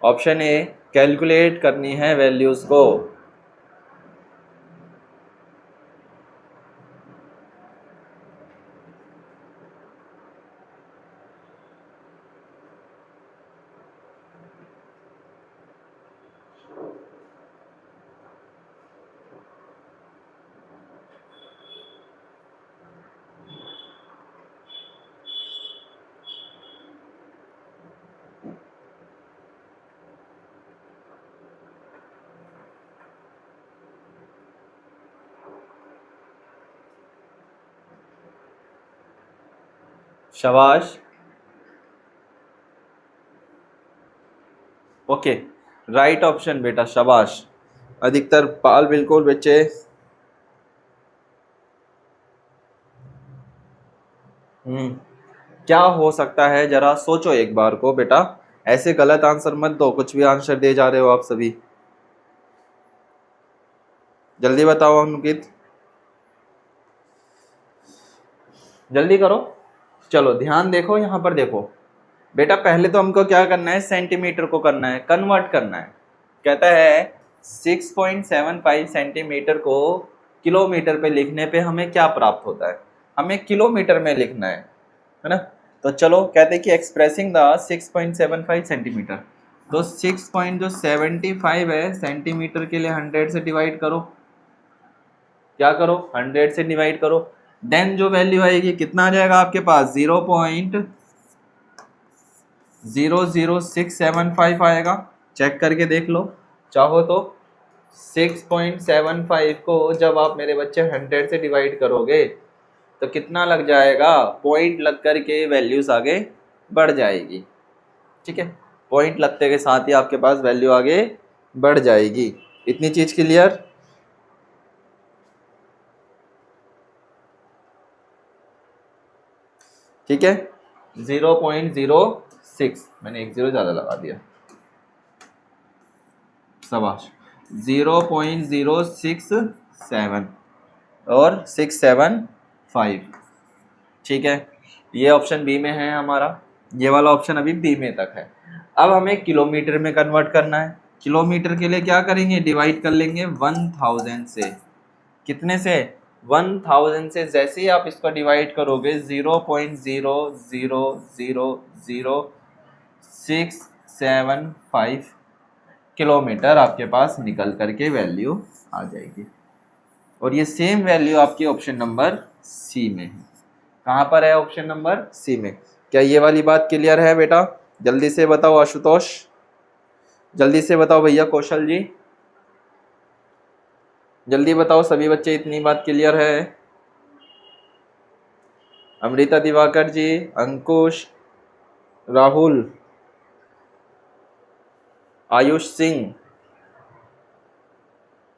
ऑप्शन ए, कैलकुलेट करनी है वैल्यूज को। शाबाश। ओके, राइट ऑप्शन बेटा, शाबाश। अधिकतर पाल बिल्कुल बच्चे। क्या हो सकता है, जरा सोचो एक बार को बेटा, ऐसे गलत आंसर मत दो, कुछ भी आंसर दे जा रहे हो आप सभी। जल्दी बताओ अंकित, जल्दी करो। चलो ध्यान देखो, यहाँ पर देखो बेटा, पहले तो हमको क्या करना है, सेंटीमीटर को करना है, कन्वर्ट करना है। कहता है 6.75 सेंटीमीटर को किलोमीटर पे लिखने पे हमें क्या प्राप्त होता है, हमें किलोमीटर में लिखना है ना। तो चलो कहते हैं कि एक्सप्रेसिंग द 6.75 सेंटीमीटर, तो 6.75 है सेंटीमीटर के लिए 100 से डिवाइड करो। क्या करो, 100 से डिवाइड करो। देन जो वैल्यू आएगी कितना आ जाएगा आपके पास, 0.00675 आएगा। चेक करके देख लो चाहो तो। 6.75 को जब आप मेरे बच्चे 100 से डिवाइड करोगे तो कितना लग जाएगा, पॉइंट लग करके वैल्यूज आगे बढ़ जाएगी। ठीक है, पॉइंट लगते के साथ ही आपके पास वैल्यू आगे बढ़ जाएगी। इतनी चीज क्लियर? ठीक है, 0.06, मैंने एक जीरो ज्यादा लगा दिया, शाबाश। 0.067 और 675। ठीक है, ये ऑप्शन बी में है हमारा, ये वाला ऑप्शन अभी बी में तक है। अब हमें किलोमीटर में कन्वर्ट करना है। किलोमीटर के लिए क्या करेंगे, डिवाइड कर लेंगे 1000 से। कितने से, 1000 से। जैसे ही आप इसको डिवाइड करोगे 0.0000675 किलोमीटर आपके पास निकल करके वैल्यू आ जाएगी। और ये सेम वैल्यू आपकी ऑप्शन नंबर सी में है। कहाँ पर है, ऑप्शन नंबर सी में। क्या ये वाली बात क्लियर है बेटा? जल्दी से बताओ आशुतोष, जल्दी से बताओ भैया कौशल जी, जल्दी बताओ सभी बच्चे, इतनी बात क्लियर है? अमृता दिवाकर जी, अंकुश, राहुल, आयुष सिंह,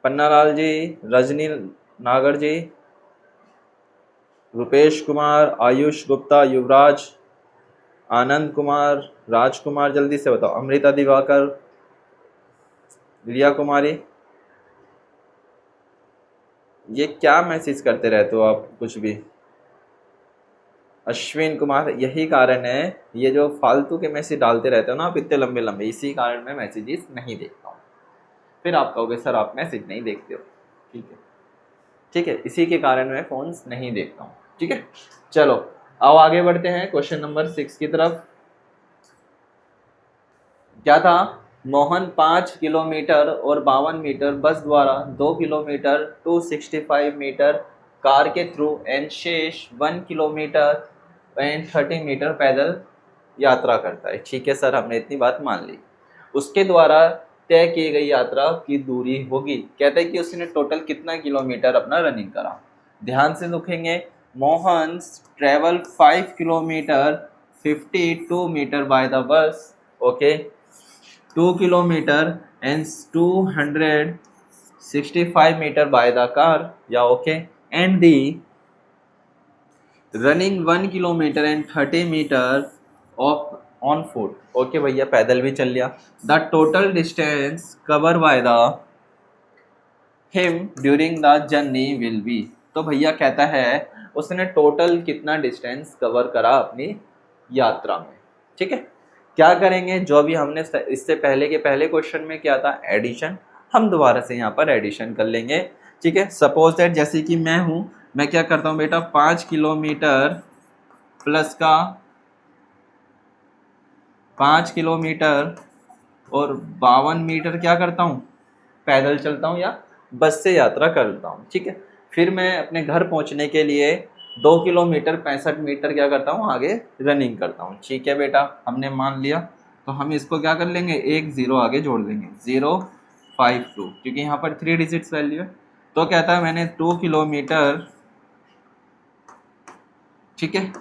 पन्नालाल जी, रजनी नागर जी, रुपेश कुमार, आयुष गुप्ता, युवराज, आनंद कुमार, राजकुमार, जल्दी से बताओ। अमृता दिवाकर, रिया कुमारी, ये क्या मैसेज करते रहते हो आप कुछ भी। अश्विन कुमार, यही कारण है, ये जो फालतू के मैसेज डालते रहते हो ना आप इतने लंबे लंबे, इसी कारण मैं मैसेजेस नहीं देखता हूँ। फिर आप कहोगे सर आप मैसेज नहीं देखते हो। ठीक है, ठीक है, इसी के कारण मैं फोन्स नहीं देखता हूँ। ठीक है, चलो अब आगे बढ़ते हैं क्वेश्चन नंबर 6 की तरफ। क्या था, मोहन 5 किलोमीटर और 52 मीटर बस द्वारा 2 किलोमीटर 265 मीटर कार के थ्रू एंड शेष 1 किलोमीटर एंड 30 मीटर पैदल यात्रा करता है। ठीक है सर, हमने इतनी बात मान ली। उसके द्वारा तय की गई यात्रा की दूरी होगी। कहता है कि उसने टोटल कितना किलोमीटर अपना रनिंग करा। ध्यान से लिखेंगे, Mohan travel 5 kilometre 52 metre by the bus, okay, 2 kilometre and 265 metre by the car, या okay, and the running 1 kilometre and 30 metre of on foot, okay भैया पैदल भी चल लिया। The total distance cover by the him during the journey will be. तो भैया कहता है उसने टोटल कितना डिस्टेंस कवर करा अपनी यात्रा में। ठीक है, क्या करेंगे, जो भी हमने इससे पहले के पहले क्वेश्चन में क्या था, एडिशन, हम दोबारा से यहाँ पर एडिशन कर लेंगे। ठीक है, सपोज दैट जैसे कि मैं हूँ, मैं क्या करता हूँ बेटा, 5 किलोमीटर प्लस का 5 किलोमीटर और 52 मीटर क्या करता हूँ, पैदल चलता हूँ या बस से यात्रा करता हूँ। ठीक है, फिर मैं अपने घर पहुँचने के लिए 2 किलोमीटर 65 मीटर क्या करता हूँ, आगे रनिंग करता हूँ। ठीक है बेटा, हमने मान लिया, तो हम इसको क्या कर लेंगे, एक ज़ीरो आगे जोड़ देंगे, 052, क्योंकि यहाँ पर 3 डिजिट्स वैल्यू है। तो कहता है मैंने 2 किलोमीटर, ठीक है,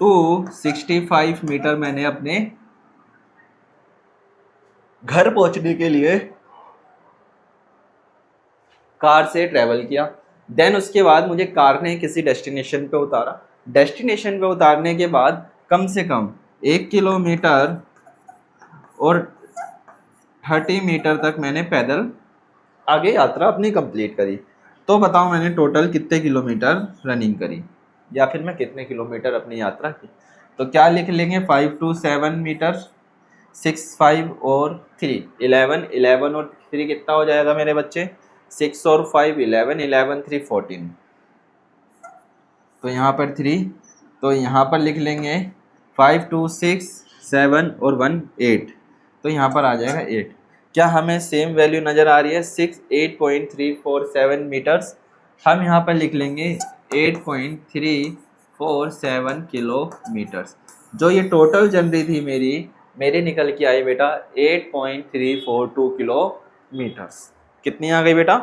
265 मीटर मैंने अपने घर पहुंचने के लिए कार से ट्रेवल किया। देन उसके बाद मुझे कार ने किसी डेस्टिनेशन पे उतारा। डेस्टिनेशन पे उतारने के बाद कम से कम 1 किलोमीटर और 30 मीटर तक मैंने पैदल आगे यात्रा अपनी कंप्लीट करी। तो बताओ मैंने टोटल कितने किलोमीटर रनिंग करी, या फिर मैं कितने किलोमीटर अपनी यात्रा की। तो क्या लिख लेंगे, 5 to 7 मीटर, 6 5 और 3 11, 11 और 3 कितना हो जाएगा मेरे बच्चे, 6 और 5 11, 11 3 14, तो यहाँ पर 3, तो यहाँ पर लिख लेंगे 5 2 6 7 और 1 8, तो यहाँ पर आ जाएगा 8। क्या हमें सेम वैल्यू नज़र आ रही है, 6 8.347 मीटर्स, हम यहाँ पर लिख लेंगे 8.347 किलोमीटर्स। जो ये टोटल जर्नी थी मेरी निकल के आई बेटा 8.342 किलोमीटर्स। कितनी आ गई बेटा,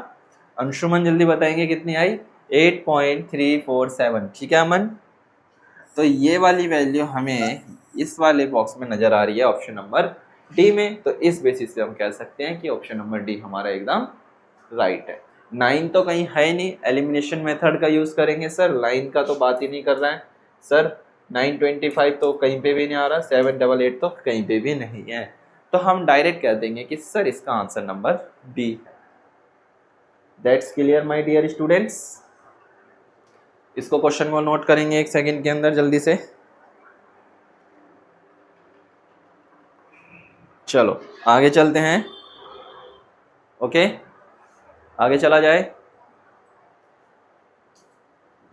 अंशुमन जल्दी बताएंगे कितनी आई, 8.347। ठीक है अमन, तो ये वाली वैल्यू हमें इस वाले बॉक्स में नज़र आ रही है ऑप्शन नंबर डी में। तो इस बेसिस से हम कह सकते हैं कि ऑप्शन नंबर डी हमारा एकदम राइट है। 9 तो कहीं है नहीं, एलिमिनेशन मेथड का यूज़ करेंगे सर, लाइन का तो बात ही नहीं कर रहा है सर, 925 तो कहीं पे भी नहीं आ रहा, 788 तो कहीं पे भी नहीं है, तो हम डायरेक्ट कह देंगे कि सर इसका आंसर नंबर बी है। That's clear my dear students. इसको क्वेश्चन को नोट करेंगे एक सेकंड के अंदर जल्दी से। चलो आगे चलते हैं, ओके, आगे चला जाए।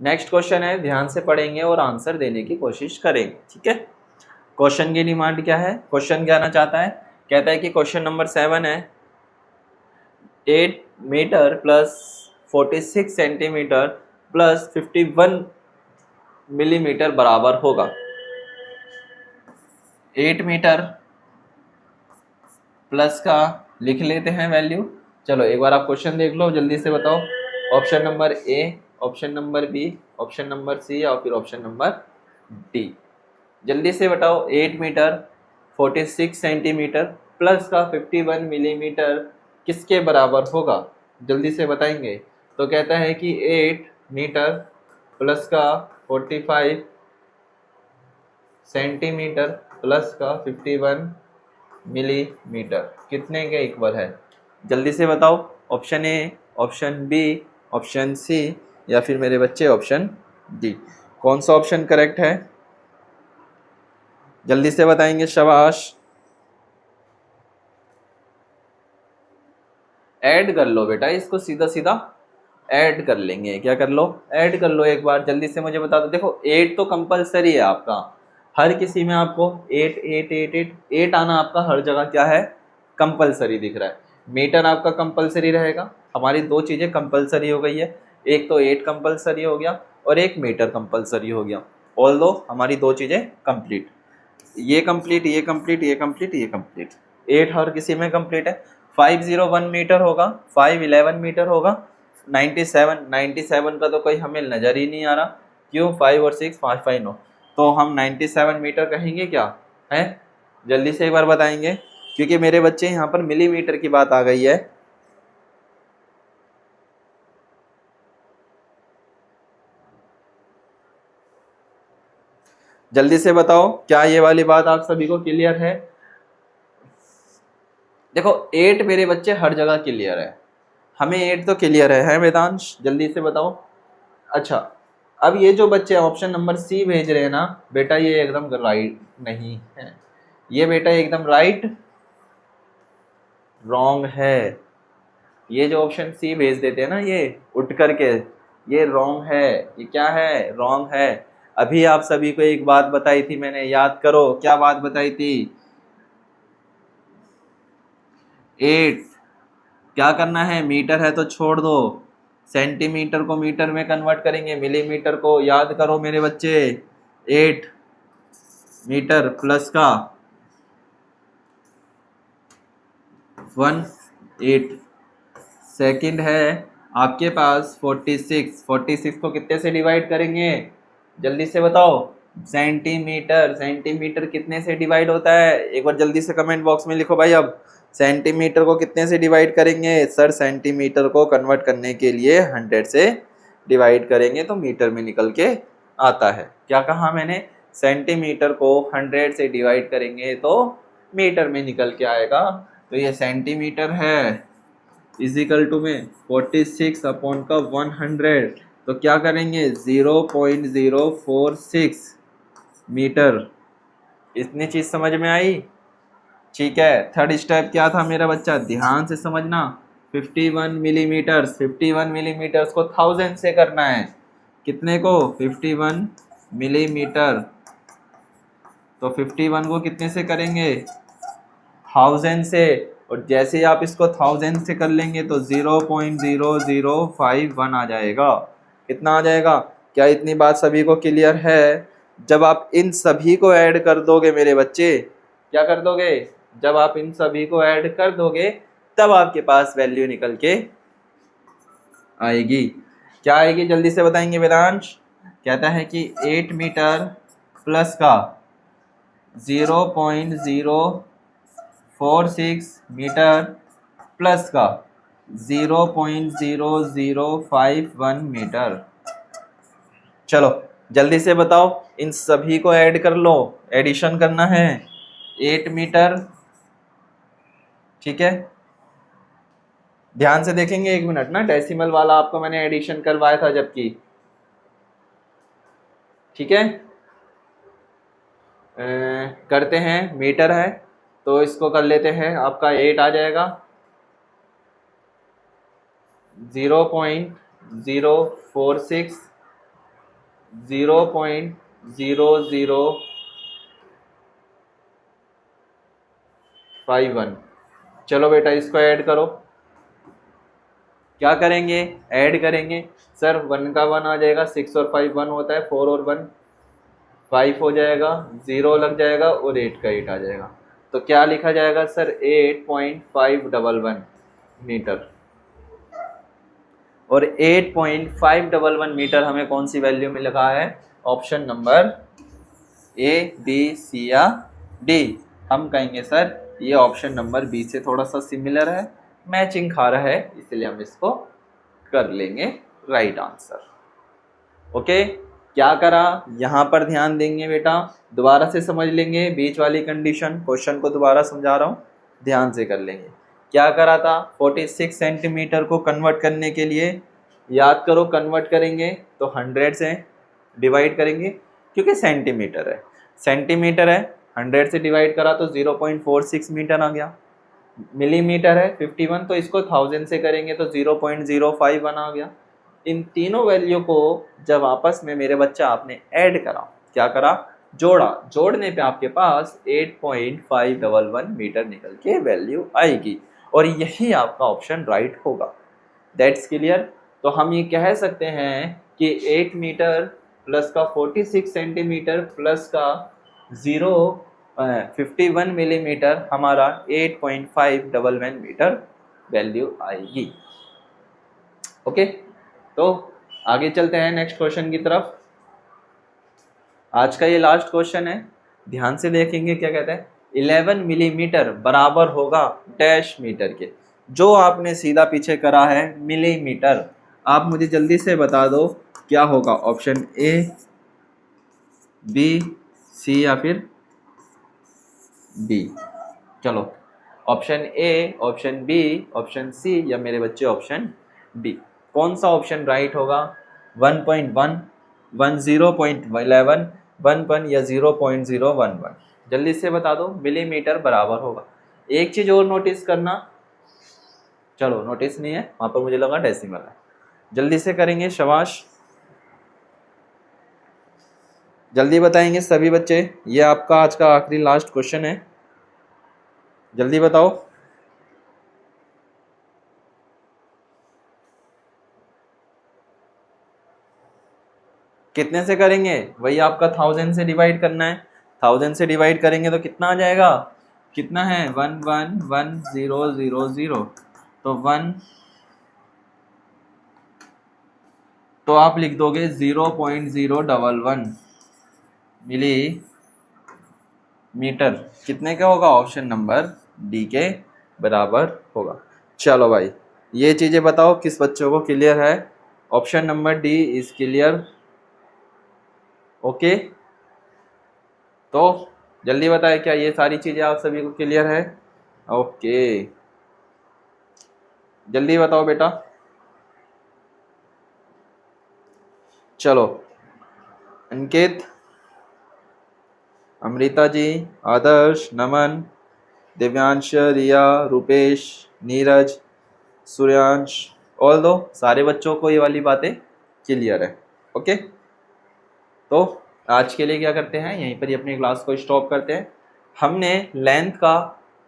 नेक्स्ट क्वेश्चन है, ध्यान से पढ़ेंगे और आंसर देने की कोशिश करेंगे। ठीक है, क्वेश्चन की डिमांड क्या है, क्वेश्चन क्या आना चाहता है, कहता है कि क्वेश्चन नंबर 7 है, 8 metre plus 46 centimetre plus 51 millimetre बराबर होगा। 8 मीटर प्लस का लिख लेते हैं वैल्यू। चलो एक बार आप क्वेश्चन देख लो, जल्दी से बताओ, option number A, option number B, option number C या फिर ऑप्शन नंबर डी, जल्दी से बताओ। 8 मीटर 46 सेंटीमीटर प्लस का 51 मिलीमीटर किसके बराबर होगा, जल्दी से बताएंगे। तो कहता है कि 8 मीटर प्लस का 45 सेंटीमीटर प्लस का 51 मिलीमीटर कितने के इक्वल है, जल्दी से बताओ। Option A, option B, option C या फिर मेरे बच्चे ऑप्शन डी, कौन सा ऑप्शन करेक्ट है, जल्दी से बताएंगे, शाबाश। ऐड कर लो बेटा, इसको सीधा सीधा ऐड कर लेंगे, क्या कर लो, ऐड कर लो एक बार, जल्दी से मुझे बता दो। देखो 8 तो कंपलसरी है आपका, हर किसी में आपको 8 8 8 8 8 आना आपका हर जगह क्या है, कंपलसरी दिख रहा है। मीटर आपका कंपलसरी रहेगा, हमारी दो चीज़ें कंपलसरी हो गई है, एक तो 8 कंपलसरी हो गया और एक मीटर कंपलसरी हो गया। ऑल्दो हमारी दो चीज़ें कंप्लीट, ये कंप्लीट, ये कंप्लीट, ये कंप्लीट, ये कंप्लीट। 8 हर किसी में कंप्लीट है। 501 मीटर होगा, 511 मीटर होगा, 97 का तो कोई हमें नज़र ही नहीं आ रहा। क्यों? 5 और 6 5 5 9, तो हम 97 मीटर कहेंगे क्या है? जल्दी से एक बार बताएंगे, क्योंकि मेरे बच्चे यहाँ पर मिलीमीटर की बात आ गई है। जल्दी से बताओ, क्या ये वाली बात आप सभी को क्लियर है? देखो 8 मेरे बच्चे हर जगह क्लियर है, हमें 8 तो क्लियर है वेदांश? जल्दी से बताओ। अच्छा, अब ये जो बच्चे ऑप्शन नंबर सी भेज रहे हैं ना बेटा, ये एकदम राइट नहीं है, ये बेटा एकदम राइट रॉन्ग है। ये जो ऑप्शन सी भेज देते हैं ना ये उठ करके, ये रॉन्ग है। ये क्या है? रॉन्ग है। अभी आप सभी को एक बात बताई थी मैंने, याद करो क्या बात बताई थी? 8 क्या करना है? मीटर है तो छोड़ दो, सेंटीमीटर को मीटर में कन्वर्ट करेंगे, मिलीमीटर को याद करो मेरे बच्चे। 8 मीटर प्लस का 1 8 सेकंड है आपके पास 46 को कितने से डिवाइड करेंगे? जल्दी से बताओ। सेंटीमीटर कितने से डिवाइड होता है? एक बार जल्दी से कमेंट बॉक्स में लिखो भाई। अब सेंटीमीटर को कितने से डिवाइड करेंगे? सर सेंटीमीटर को कन्वर्ट करने के लिए 100 से डिवाइड करेंगे तो मीटर में निकल के आता है। क्या कहा मैंने? सेंटीमीटर को 100 से डिवाइड करेंगे तो मीटर में निकल के आएगा। तो ये सेंटीमीटर है इजिकल टू में 46 अपॉन का 100, तो क्या करेंगे? 0.046 मीटर। इतनी चीज समझ में आई? ठीक है। थर्ड स्टेप क्या था मेरा बच्चा? ध्यान से समझना। 51 मिलीमीटर्स, 51 मिलीमीटर्स को 1000 से करना है। कितने को? 51 मिलीमीटर। तो 51 को कितने से करेंगे? 1000 से। और जैसे ही आप इसको 1000 से कर लेंगे तो 0.0051 आ जाएगा। कितना आ जाएगा? क्या इतनी बात सभी को क्लियर है? जब आप इन सभी को ऐड कर दोगे मेरे बच्चे, क्या कर दोगे? जब आप इन सभी को ऐड कर दोगे तब आपके पास वैल्यू निकल के आएगी। क्या आएगी? जल्दी से बताएंगे वेदांश। कहता है कि 8 मीटर प्लस का 0.046 मीटर प्लस का 0.0051 मीटर। चलो जल्दी से बताओ, इन सभी को ऐड कर लो, एडिशन करना है। 8 मीटर, ठीक है। ध्यान से देखेंगे, 1 मिनट ना, डेसिमल वाला आपको मैंने एडिशन करवाया था जबकि, ठीक है। करते हैं, मीटर है तो इसको कर लेते हैं, आपका 8 आ जाएगा। 0.046 0.0051। चलो बेटा इसको ऐड करो। क्या करेंगे? ऐड करेंगे। सर 1 का 1 आ जाएगा, 6 और 5 1 होता है, 4 और 1 5 हो जाएगा, 0 लग जाएगा और 8 का 8 आ जाएगा। तो क्या लिखा जाएगा सर? 8.511 मीटर। और 8.511 मीटर हमें कौन सी वैल्यू में लगा है? ऑप्शन नंबर ए, बी, सी या डी। हम कहेंगे सर ये ऑप्शन नंबर बी से थोड़ा सा सिमिलर है, मैचिंग खा रहा है, इसलिए हम इसको कर लेंगे राइट आंसर। ओके, क्या करा? यहाँ पर ध्यान देंगे बेटा, दोबारा से समझ लेंगे बीच वाली कंडीशन। क्वेश्चन को दोबारा समझा रहा हूँ, ध्यान से कर लेंगे। क्या करा था? 46 सेंटीमीटर को कन्वर्ट करने के लिए, याद करो, कन्वर्ट करेंगे तो 100 से डिवाइड करेंगे, क्योंकि सेंटीमीटर है, 100 से डिवाइड करा तो 0.46 मीटर आ गया। मिलीमीटर है 51, तो इसको 1000 से करेंगे तो 0.051 आ गया। इन तीनों वैल्यू को जब आपस में मेरे बच्चा आपने ऐड करा, क्या करा? जोड़ा। जोड़ने पे आपके पास 8.511 मीटर निकल के वैल्यू आएगी और यही आपका ऑप्शन राइट होगा। That's clear. तो हम ये कह सकते हैं कि 8 मीटर प्लस का 46 सेंटीमीटर प्लस का 0 51 मिलीमीटर हमारा 8.511 मीटर वैल्यू आएगी। ओके, तो आगे चलते हैं नेक्स्ट क्वेश्चन की तरफ। आज का ये लास्ट क्वेश्चन है, ध्यान से देखेंगे क्या कहता है। 11 मिलीमीटर बराबर होगा डैश मीटर के। जो आपने सीधा पीछे करा है मिलीमीटर, आप मुझे जल्दी से बता दो क्या होगा। ऑप्शन ए, बी, सी या फिर डी। चलो, option A, option B, option C या मेरे बच्चे ऑप्शन डी। कौन सा ऑप्शन राइट होगा? 1.1, 0.11, 1 या 0.011? जल्दी से बता दो। मिलीमीटर बराबर होगा। एक चीज और नोटिस करना, चलो नोटिस नहीं है वहां पर, मुझे लगा डेसिमल है। जल्दी से करेंगे, शाबाश, जल्दी बताएंगे सभी बच्चे। ये आपका आज का आखिरी लास्ट क्वेश्चन है, जल्दी बताओ। कितने से करेंगे? वही आपका 1000 से डिवाइड करना है। 1000 से डिवाइड करेंगे तो कितना आ जाएगा? कितना है? 1111000। तो 1, तो आप लिख दोगे 0.011 मिलीमीटर। कितने का होगा? ऑप्शन नंबर डी के बराबर होगा। चलो भाई, ये चीजें बताओ किस बच्चों को क्लियर है। Option number D is clear. Okay, तो जल्दी बताए, क्या ये सारी चीजें आप सभी को क्लियर है? ओके, जल्दी बताओ बेटा। चलो, अंकित, अमृता जी, आदर्श, नमन, दिव्यांश, रिया, रूपेश, नीरज, सूर्यांश, ऑल दो सारे बच्चों को ये वाली बातें क्लियर है। ओके, तो आज के लिए क्या करते हैं, यहीं पर ही अपनी क्लास को स्टॉप करते हैं। हमने लेंथ का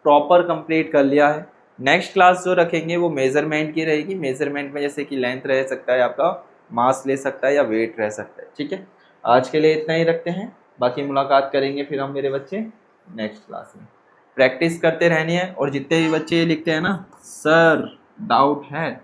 प्रॉपर कंप्लीट कर लिया है। नेक्स्ट क्लास जो रखेंगे वो मेजरमेंट की रहेगी। मेजरमेंट में जैसे कि लेंथ रह सकता है, आपका मास ले सकता है या वेट रह सकता है। ठीक है, आज के लिए इतना ही रखते हैं, बाकी मुलाकात करेंगे फिर हम मेरे बच्चे नेक्स्ट क्लास में। प्रैक्टिस करते रहनी है। और जितने भी बच्चे ये लिखते हैं ना सर डाउट है,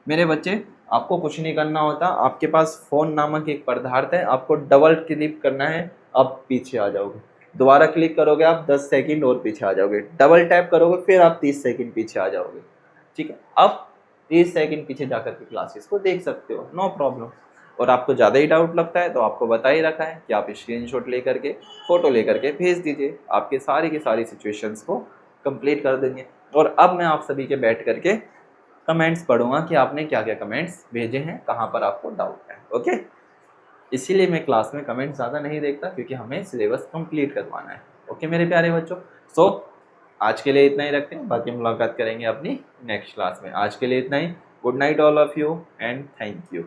मेरे बच्चे आपको कुछ नहीं करना होता। आपके पास फोन नामक एक पदार्थ है, आपको डबल क्लिक करना है, आप पीछे आ जाओगे। दोबारा क्लिक करोगे आप 10 सेकंड और पीछे आ जाओगे। डबल टैप करोगे फिर आप 30 सेकंड पीछे आ जाओगे। ठीक है, अब 30 सेकंड पीछे जाकर के क्लासेस को देख सकते हो, नो प्रॉब्लम। और आपको ज़्यादा ही डाउट लगता है तो आपको बता ही रखा है कि आप स्क्रीनशॉट लेकर के, फोटो लेकर के भेज दीजिए, आपके सारी की सारी सिचुएशंस को कंप्लीट कर देंगे। और अब मैं आप सभी के बैठ करके कमेंट्स पढ़ूंगा कि आपने क्या क्या कमेंट्स भेजे हैं, कहाँ पर आपको डाउट है। ओके, इसीलिए मैं क्लास में कमेंट ज़्यादा नहीं देखता, क्योंकि हमें सिलेबस कंप्लीट करवाना है। ओके मेरे प्यारे बच्चों, सो आज के लिए इतना ही रखते हैं, बाकी मुलाकात करेंगे अपनी नेक्स्ट क्लास में। आज के लिए इतना ही। Good night all of you and thank you.